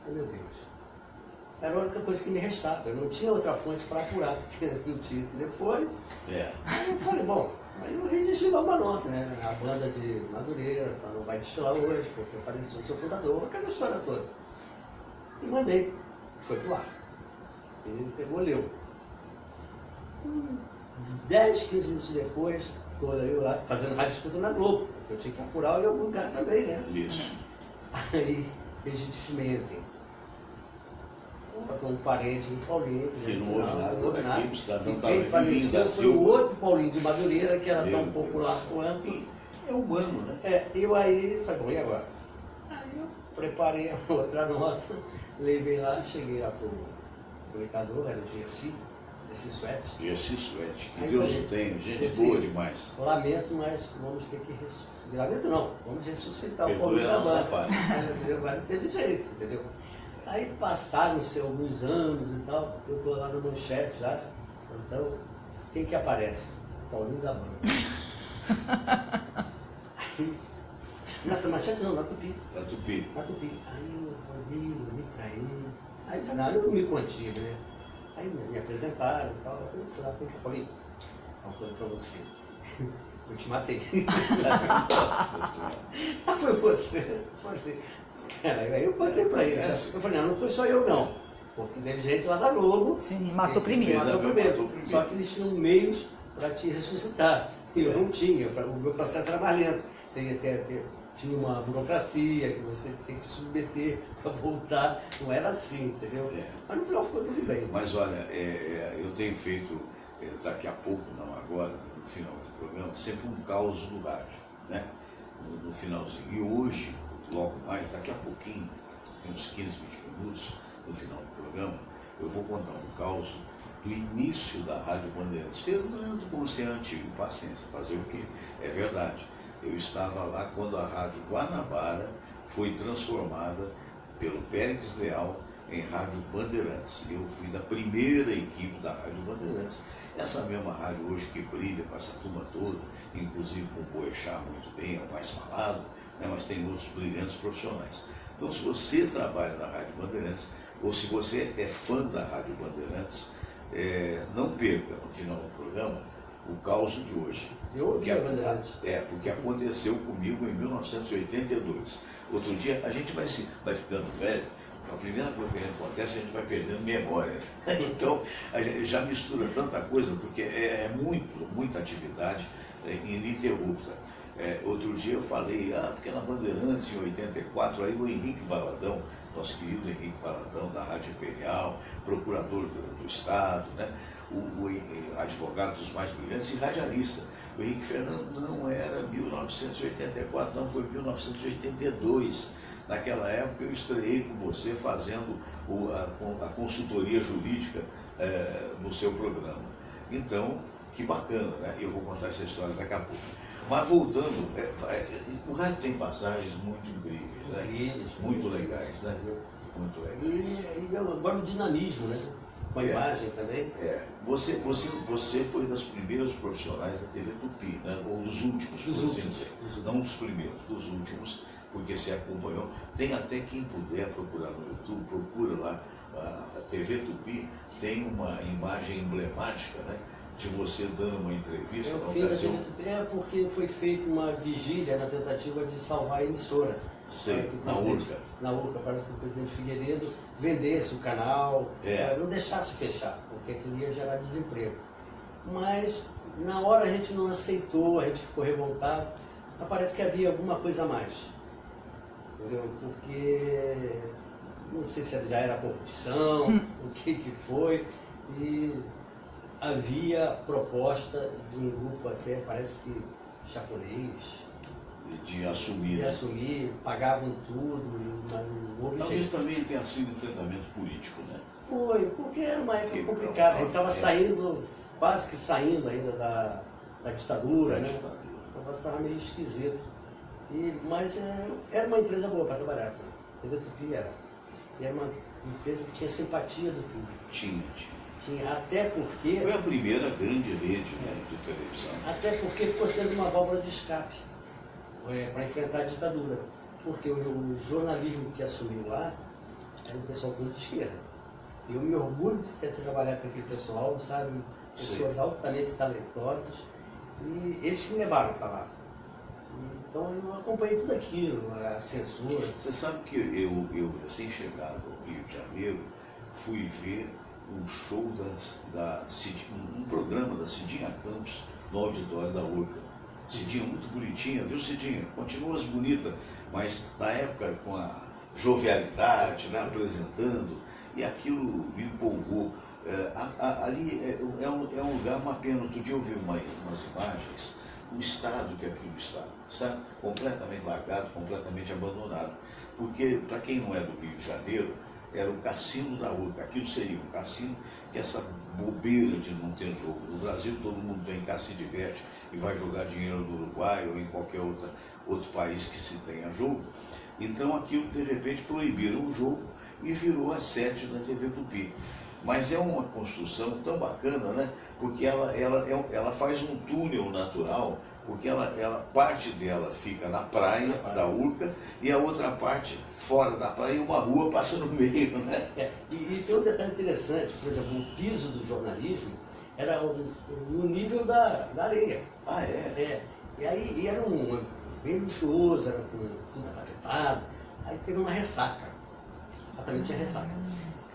Meu Deus. Era a única coisa que me restava. Eu não tinha outra fonte para apurar, porque não tinha telefone. Aí eu falei, bom, aí eu ia destilar uma nota, né? A banda de Madureira não vai destilar hoje, porque faleceu o seu fundador, aquela história toda. E mandei. Foi pro ar. Ele pegou, leu. 10, 15 minutos depois, estou eu lá fazendo rádio escuta na Globo, porque eu tinha que apurar em algum lugar também, né? Isso. Aí eles desmentem. Com um parente do Paulinho, que não houve nada daqui, o cidadão estava quem faleceu foi o outro Paulinho de Madureira, que era tão popular quanto. É humano, né? E eu aí falei, bom, e agora? Aí eu preparei a outra nota, levei lá, cheguei lá pro comunicador, era o Gessi Suete. Gessi Suete, que Deus o tenha, gente boa demais. Lamento, mas vamos ter que ressuscitar. Lamento não, vamos ressuscitar o Paulinho da nossa banda. Agora não teve jeito, entendeu? Aí passaram-se alguns anos e tal, eu estou lá no manchete já, então, quem que aparece? Paulinho da banda. Aí, na manchete não, na Tupi. Na Tupi. Aí eu olhei pra ele, aí eu falei, eu não me contive, né? Aí me apresentaram e tal, eu fui lá, Paulinho, uma coisa pra você. Eu te matei. Nossa Senhora. Foi você. Aí eu contei pra ele. Eu falei, não foi só eu não. Porque teve gente lá da Globo. Sim, matou primeiro. Matou primeiro. Só que eles tinham meios para te ressuscitar. E eu não tinha. O meu processo era mais lento. Você ia tinha uma burocracia que você tinha que se submeter para voltar. Não era assim, entendeu? Mas no final ficou tudo bem. Mas olha, eu tenho feito, daqui a pouco, não agora, no final do programa, sempre um caos do rádio, né? No finalzinho. E hoje, logo mais, daqui a pouquinho, uns 15, 20 minutos, no final do programa, eu vou contar um caos do início da Rádio Bandeirantes. Fernando, como ser antigo, paciência, fazer o quê? É verdade. Eu estava lá quando a Rádio Guanabara foi transformada pelo Péricles Leal em Rádio Bandeirantes. Eu fui da primeira equipe da Rádio Bandeirantes. Essa mesma rádio hoje que brilha com essa turma toda, inclusive com o Boechat muito bem, é o mais falado, né, mas tem outros brilhantes profissionais. Então, se você trabalha na Rádio Bandeirantes, ou se você é fã da Rádio Bandeirantes, não perca no final do programa o caos de hoje. Eu ouvi a Bandeirantes. Porque aconteceu comigo em 1982. Outro dia, a gente vai ficando velho, a primeira coisa que acontece, a gente vai perdendo memória. Então, a gente já mistura tanta coisa, porque é muita atividade ininterrupta. Outro dia eu falei, porque na Bandeirantes, em 84, aí o Henrique Valadão, nosso querido Henrique Valadão, da Rádio Imperial, procurador do Estado, né? O advogado dos mais brilhantes e radialista. O Henrique Fernando não era 1984, não, foi 1982. Naquela época eu estreiei com você fazendo a consultoria jurídica no seu programa. Então, que bacana, né? Eu vou contar essa história daqui a pouco. Mas voltando, o rádio tem passagens muito incríveis, né? Muito legais, né? Muito legal. E agora o dinamismo, né? Com a imagem também. Você foi das primeiros profissionais da TV Tupi, né? Ou dos últimos, Dos últimos. Dizer. Não dos primeiros, dos últimos, porque você acompanhou. Tem até quem puder procurar no YouTube, procura lá, a TV Tupi tem uma imagem emblemática, né? De você dando uma entrevista na ocasião. Porque foi feita uma vigília na tentativa de salvar a emissora. Sei, na Urca. Na Urca, parece que o presidente Figueiredo vendesse o canal, não deixasse fechar, porque aquilo ia gerar desemprego. Mas na hora a gente não aceitou, a gente ficou revoltado, mas parece que havia alguma coisa a mais. Entendeu? Porque não sei se já era corrupção, o que foi, e havia proposta de um grupo até, parece que japonês, de assumir, pagavam tudo, mas não houve Talvez jeito. também tenha sido enfrentamento político, né? Foi, porque era uma época complicada, a gente estava saindo, quase que saindo ainda da ditadura, né? O negócio estava meio esquisito. Mas era uma empresa boa para trabalhar, né? A TV Tupi era. E era uma empresa que tinha simpatia do público. Tinha, até porque... Foi a primeira grande rede, né, de televisão. Até porque ficou sendo uma válvula de escape para enfrentar a ditadura. Porque o jornalismo que assumiu lá era um pessoal todo de esquerda. Eu me orgulho de ter trabalhado com aquele pessoal, sabe? Pessoas altamente talentosas. E eles que me levaram para lá. Então eu acompanhei tudo aquilo, a censura. Você sabe que eu recém-chegado ao Rio de Janeiro, fui ver um show um programa da Cidinha Campos no auditório da Urca. Cidinha muito bonitinha, viu, Cidinha? Continuas bonita, mas na época com a jovialidade, né, apresentando, e aquilo me empolgou. Ali é um lugar, uma pena. Outro dia eu vi umas imagens, o estado que aquilo está, sabe? Completamente largado, completamente abandonado. Porque, para quem não é do Rio de Janeiro, era o cassino da Urca. Aquilo seria um cassino, que essa bobeira de não ter jogo. No Brasil todo mundo vem cá, se diverte e vai jogar dinheiro no Uruguai ou em qualquer outro país que se tenha jogo. Então aquilo de repente proibiram o jogo e virou a sede da TV Tupi. Mas é uma construção tão bacana, né? Porque ela faz um túnel natural, porque parte dela fica na praia da Urca e a outra parte fora da praia, e uma rua passa no meio, né? E tem um detalhe interessante, por exemplo, o piso do jornalismo era no nível da areia. Ah, é? E aí era bem luxuoso, era com tudo tapetado. Aí teve uma ressaca. Exatamente tinha ressaca.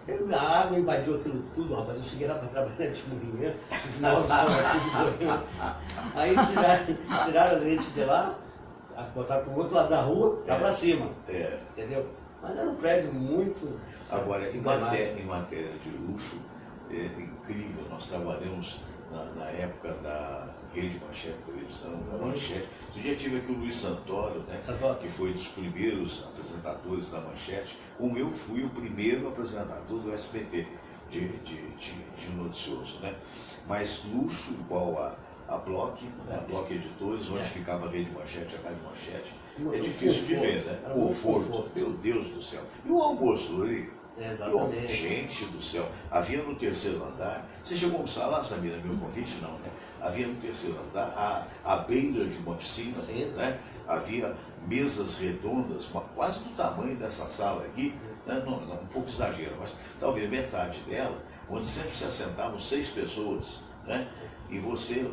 A água invadiu aquilo tudo, rapaz. Eu cheguei lá para trabalhar de manhã, no final do dia, aí tiraram a gente de lá, botaram para o outro lado da rua, cá para cima. Entendeu? Mas era um prédio muito... Agora, em matéria de luxo, é incrível. Nós trabalhamos na época da Rede Manchete Televisão, da Manchete. Outro dia tive aqui o Luiz Santoro, né, que foi dos primeiros apresentadores da Manchete, como eu fui o primeiro apresentador do SBT de noticioso, né? Mas luxo igual a Block, né? A Block Editores, onde ficava a Rede Manchete, a Rádio Manchete, é difícil de ver, né? Conforto, meu Deus do céu. E o almoço ali? Exatamente. Gente do céu, havia no terceiro andar, você chegou a almoçar lá, Samira, meu convite? Não, né? Havia no terceiro andar, à beira de uma piscina, né? Havia mesas redondas, quase do tamanho dessa sala aqui, né? Não, um pouco exagero, mas talvez metade dela, onde sempre se assentavam 6 pessoas, né? E você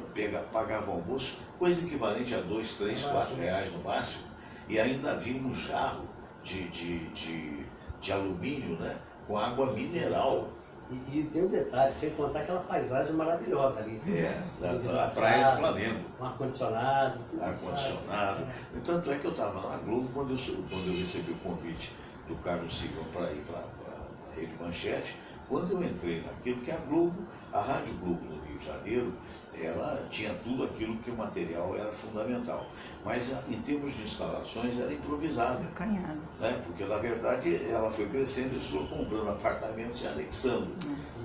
pagava o almoço, coisa equivalente a 2, 3, 4 reais no máximo, e ainda havia um jarro de alumínio, né, com água mineral. E tem um detalhe, sem contar aquela paisagem maravilhosa ali. Da Praia do Flamengo. Com ar-condicionado. Ar-condicionado. Tanto é que eu estava na Globo quando eu recebi o convite do Carlos Silva para ir para a Rede Manchete. Quando eu entrei naquilo, que a Rádio Globo do Rio de Janeiro, ela tinha tudo aquilo que o material era fundamental. Mas em termos de instalações era improvisada. Né? Porque na verdade ela foi crescendo, eles foram comprando apartamentos e anexando.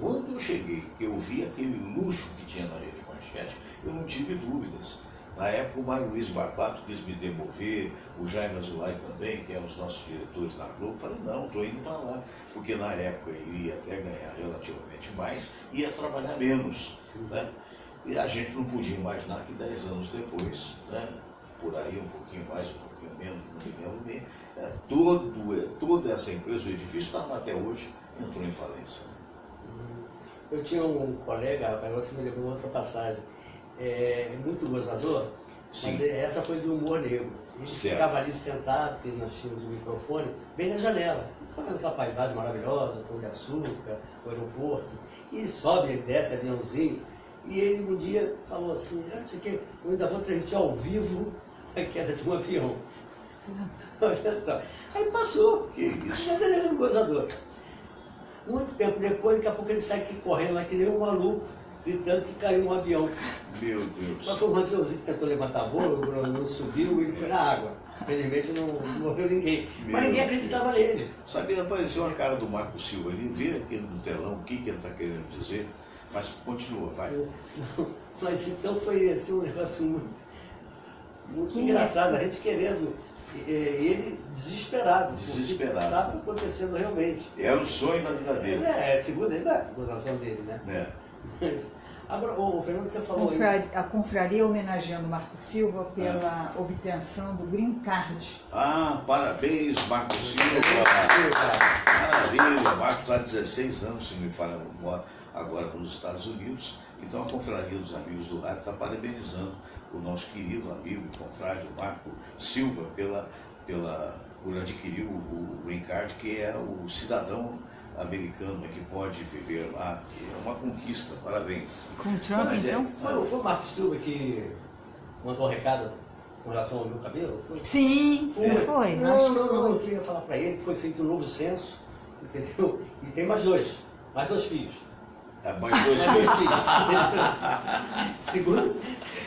Quando eu cheguei, que eu vi aquele luxo que tinha na Rede Manchete, eu não tive dúvidas. Na época o Mário Luiz Barbato quis me demover, o Jaime Azulay também, que eram os nossos diretores na Globo. Eu falei, não, estou indo para lá, porque na época ele ia até ganhar relativamente mais, ia trabalhar menos, né? E a gente não podia imaginar que 10 anos depois, né, por aí um pouquinho mais, um pouquinho menos, não me lembro bem, toda essa empresa, o edifício está lá até hoje, entrou em falência. Eu tinha um colega, rapaz, você me lembrou outra passagem, muito gozador, Sim. mas essa foi de humor negro. Ele Certo. ficava ali sentado, porque nós tínhamos um microfone, bem na janela, falando aquela paisagem maravilhosa, Pão de Açúcar, o aeroporto, e sobe, desce aviãozinho, e ele um dia falou assim, não sei o que, eu ainda vou transmitir ao vivo a queda de um avião. Olha só. Aí passou. Que isso? Já era um gozador. Muito tempo depois, daqui a pouco ele sai aqui correndo lá que nem um maluco, gritando que caiu um avião. Meu Deus. Mas foi um aviãozinho que tentou levantar voo, não subiu e ele foi na água. Infelizmente não morreu ninguém. Mas ninguém acreditava nele. Sabia, apareceu a cara do Marco Silva, ele vê aqui no telão o que ele está querendo dizer, mas continua, vai. Mas então foi assim, um negócio muito engraçado, a gente querendo, ele desesperado. Desesperado. Estava acontecendo realmente. Era o sonho da vida dele. Segundo ele, a gozação dele, né? Agora, Fernando, você falou A confraria homenageando Marco Silva pela obtenção do Green Card. Ah, parabéns, Marco Silva. Maravilha, Marco está há 16 anos, se me fala, agora nos Estados Unidos. Então a Confraria dos Amigos do Rádio está parabenizando o nosso querido amigo e confrade, o Marco Silva, por adquirir o Green Card, que é o cidadão americano que pode viver lá, que é uma conquista, parabéns. Com o Trump, então? Foi o Marco Silva que mandou um recado com relação ao meu cabelo? Foi? Sim, foi. Não, eu queria falar para ele que foi feito um novo censo, entendeu? E tem mais dois filhos. Mais dois filhos.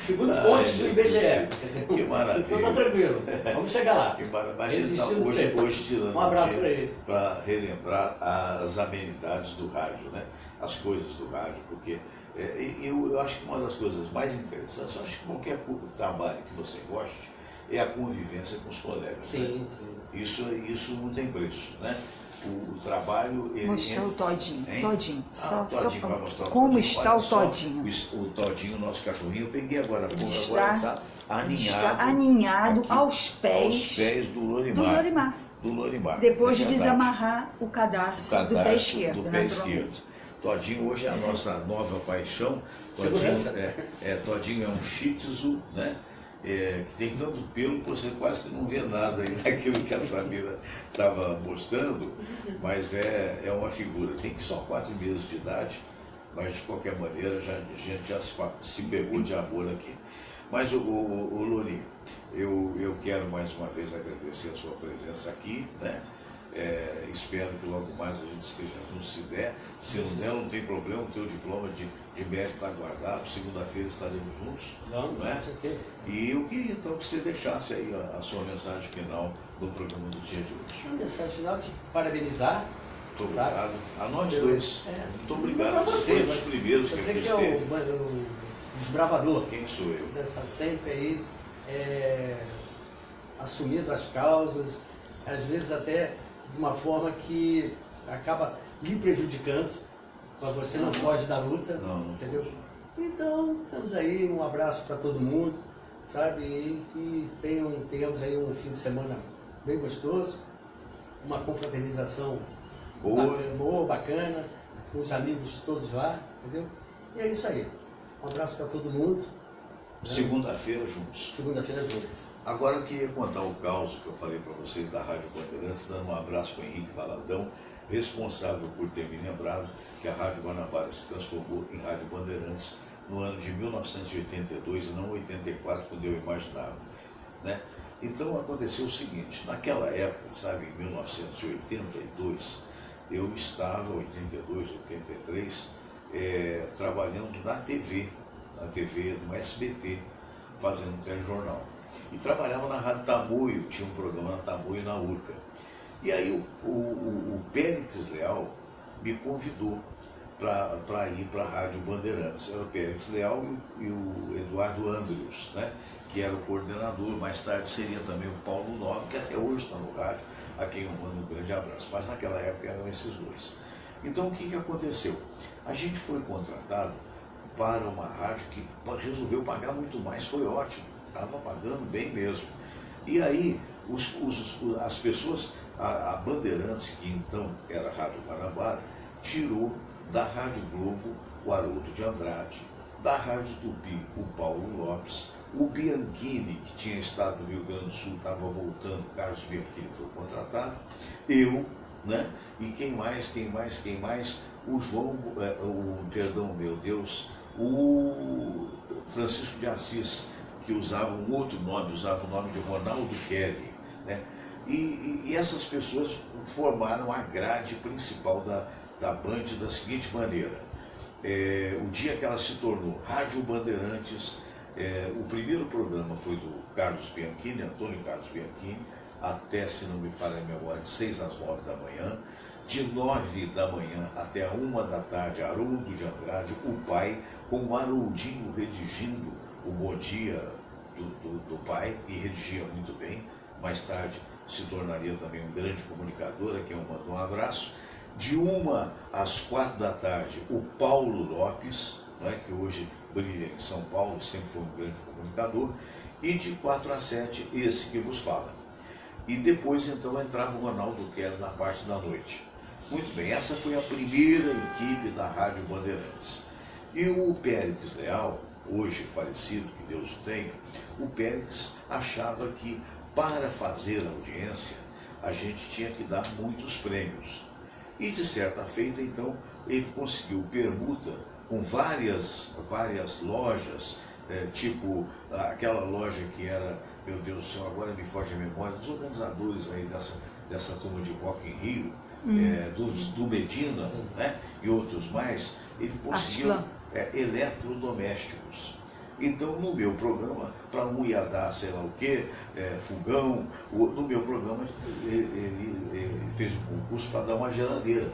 Segundo fontes do IBGE. Que maravilha. Então tá tranquilo, vamos chegar lá. Que maravilha. A gente está hoje tirando um abraço para ele. Para relembrar as amenidades do rádio, né? As coisas do rádio, porque eu acho que uma das coisas mais interessantes, eu acho que qualquer trabalho que você goste, é a convivência com os colegas. Sim, né? sim. Isso não tem preço, né? O trabalho... Mostrar o Todinho. Todinho. Todinho vai mostrar como está o Todinho. O Todinho, nosso cachorrinho, eu peguei agora há pouco, está aninhado. Aninhado aos pés do Lorimar. Depois de desamarrar o cadarço do pé esquerdo. Todinho hoje é a nossa nova paixão. Todinho é um shih tzu, né? Que tem tanto pelo que você quase que não vê nada aí daquilo que a Samira estava mostrando, mas é uma figura. Tem só 4 meses de idade, mas de qualquer maneira a gente já se pegou de amor aqui. Mas o Lori, eu quero mais uma vez agradecer a sua presença aqui, né? Espero que logo mais a gente esteja juntos, se der. Se não der, não tem problema, o teu diploma de mérito está guardado. Segunda-feira estaremos juntos. Vamos, não é? com certeza. E eu queria então que você deixasse aí a sua mensagem final do programa do dia de hoje. A mensagem final de parabenizar. Muito obrigado. A nós dois. Muito obrigado. Para você, Foi um dos primeiros que você aqui que é esteve. o desbravador. Quem sou eu? Está sempre aí assumindo as causas, às vezes até de uma forma que acaba lhe prejudicando, mas você não foge da luta, não entendeu? Então, estamos aí, um abraço para todo mundo, sabe? E que tenhamos aí um fim de semana bem gostoso, uma confraternização boa, bacana, com os amigos todos lá, entendeu? E é isso aí. Um abraço para todo mundo. Segunda-feira juntos. Segunda-feira juntos. Agora eu queria contar o caos que eu falei para vocês da Rádio Bandeirantes, dando um abraço para o Henrique Valadão, responsável por ter me lembrado que a Rádio Guanabara se transformou em Rádio Bandeirantes no ano de 1982 e não 84, quando eu imaginava, né? Então aconteceu o seguinte, naquela época, sabe, em 1982, eu estava, 82, 83, trabalhando na TV, no SBT, fazendo um telejornal. E trabalhava na Rádio Tamoio, tinha um programa na Tamoio na Urca. E aí o Péricles Leal me convidou para ir para a Rádio Bandeirantes. Era o Périx Leal e o Eduardo Andrews, né? Que era o coordenador. Mais tarde seria também o Paulo Nobre, que até hoje está no rádio, a quem eu mando um grande abraço. Mas naquela época eram esses dois. Então o que aconteceu? A gente foi contratado para uma rádio que resolveu pagar muito mais, foi ótimo, estava pagando bem mesmo. E aí as pessoas, a Bandeirantes, que então era a Rádio Guanabara, tirou da Rádio Globo o Haroldo de Andrade, da Rádio Tupi o Paulo Lopes, o Bianchini, que tinha estado no Rio Grande do Sul, estava voltando, o Carlos Bianchini foi contratado, eu, né? E quem mais? O João, o Francisco de Assis, que usava um outro nome, usava o nome de Ronaldo Kelly, né? E essas pessoas formaram a grade principal da Band da seguinte maneira. O dia que ela se tornou Rádio Bandeirantes, o primeiro programa foi do Carlos Bianchini, Antônio Carlos Bianchini, até, se não me falha a memória, de 6 às 9 da manhã. De 9 da manhã até a 1 da tarde, Haroldo de Andrade, o pai, com o Haroldinho redigindo o Bom Dia do pai, e redigia muito bem. Mais tarde se tornaria também um grande comunicador, a quem eu mando um abraço. De 1 às 4 da tarde, o Paulo Lopes, que hoje brilha em São Paulo, sempre foi um grande comunicador. E de 4 às 7, esse que vos fala. E depois, então, entrava o Ronaldo Kelly na parte da noite. Muito bem, essa foi a primeira equipe da Rádio Bandeirantes. E o Périx Leal, hoje falecido, que Deus o tenha, o Périx achava que para fazer audiência a gente tinha que dar muitos prêmios. E de certa feita, então, ele conseguiu permuta com várias lojas, tipo aquela loja que era, meu Deus do céu, agora me foge a memória, dos organizadores aí dessa turma de Rock in Rio, do Medina, né, e outros mais. Ele conseguiu eletrodomésticos. Então, no meu programa, para um ia dar, sei lá o quê, fogão, no meu programa ele fez um concurso para dar uma geladeira.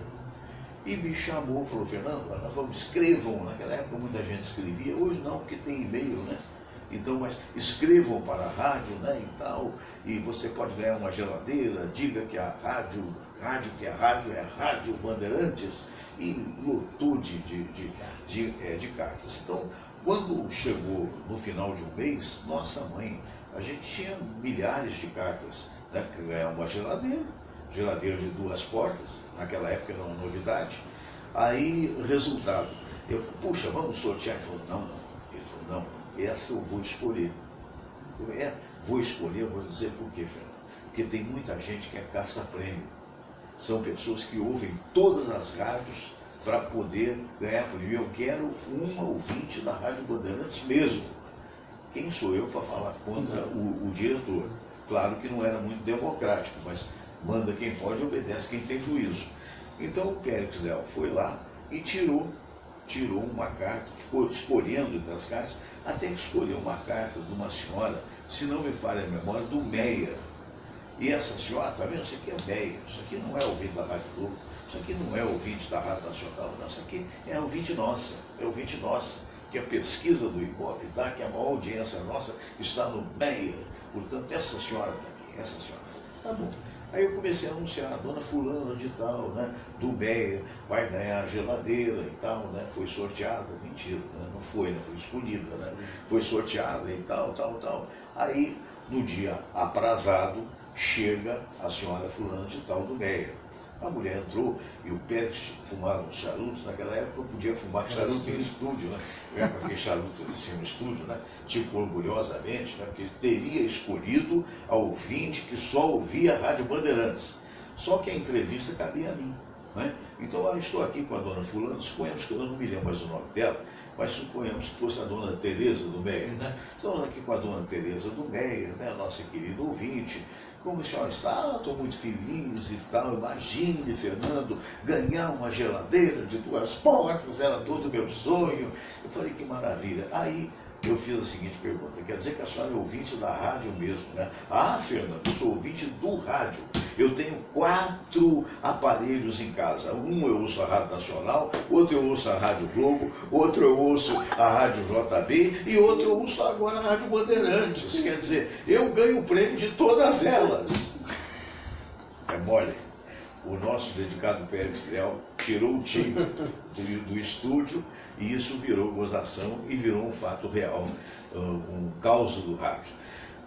E me chamou, falou, Fernando, nós vamos, escrevam. Naquela época muita gente escrevia, hoje não, porque tem e-mail, né? Então, mas escrevam para a rádio, né, e tal, e você pode ganhar uma geladeira, diga que a rádio é a Rádio Bandeirantes, e lotou de cartas. Então, quando chegou no final de um mês, nossa mãe, a gente tinha milhares de cartas, né, que ganhar uma geladeira de 2 portas, naquela época era uma novidade. Aí, resultado, eu falei, puxa, vamos sortear? Ele falou, não. Ele falou, não, essa eu vou escolher. Vou escolher, vou dizer por quê, Fernando? Porque tem muita gente que é caça-prêmio. São pessoas que ouvem todas as rádios para poder ganhar prêmio. Eu quero uma ouvinte da Rádio Bandeirantes mesmo. Quem sou eu para falar contra o diretor? Claro que não era muito democrático, mas manda quem pode, obedece quem tem juízo. Então o Périx Leal foi lá e tirou uma carta, ficou escolhendo entre as cartas, até que escolheu uma carta de uma senhora, se não me falha a memória, do Meia. E essa senhora, tá vendo? Isso aqui é Meia, isso aqui não é ouvinte da Rádio Globo, isso aqui não é ouvinte da Rádio Nacional, não, isso aqui é ouvinte nossa, que a pesquisa do Ibope dá que a maior audiência nossa está no Meia. Portanto, essa senhora está aqui, essa senhora. Tá bom. Aí eu comecei a anunciar, a dona fulana de tal, né, do Meia, vai ganhar a geladeira e tal, né, foi sorteada, mentira, né, não foi, né, foi escolhida, né, foi sorteada e tal. Aí, no dia aprazado, chega a senhora fulana de tal do Meia. A mulher entrou e o Périx fumava uns charutos. Naquela época eu podia fumar charuto em estúdio, né? Com aquele charuto assim no estúdio, né? Tipo orgulhosamente, né? Porque teria escolhido a ouvinte que só ouvia a Rádio Bandeirantes. Só que a entrevista cabia a mim, né? Então eu estou aqui com a dona fulana, suponhamos que eu não me lembro mais o nome dela, mas suponhamos que fosse a dona Tereza do Meia, né? Estamos aqui com a dona Tereza do Meia, né? A nossa querida ouvinte. Como a senhora está? Estou muito feliz e tal. Imagine, Fernando, ganhar uma geladeira de 2 portas, era todo o meu sonho. Eu falei, que maravilha. Aí eu fiz a seguinte pergunta: quer dizer que a senhora é ouvinte da rádio mesmo, né? Ah, Fernando, eu sou ouvinte do rádio. Eu tenho 4 aparelhos em casa. Um eu ouço a Rádio Nacional, outro eu ouço a Rádio Globo, outro eu ouço a Rádio JB e outro eu ouço agora a Rádio Bandeirantes. Quer dizer, eu ganho o prêmio de todas elas. É mole. O nosso dedicado Pérez Creel tirou o time do estúdio e isso virou gozação e virou um fato real, um caos do rádio.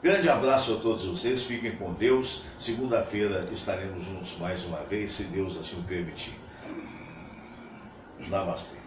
Grande abraço a todos vocês, fiquem com Deus. Segunda-feira estaremos juntos mais uma vez, se Deus assim o permitir. Namastê.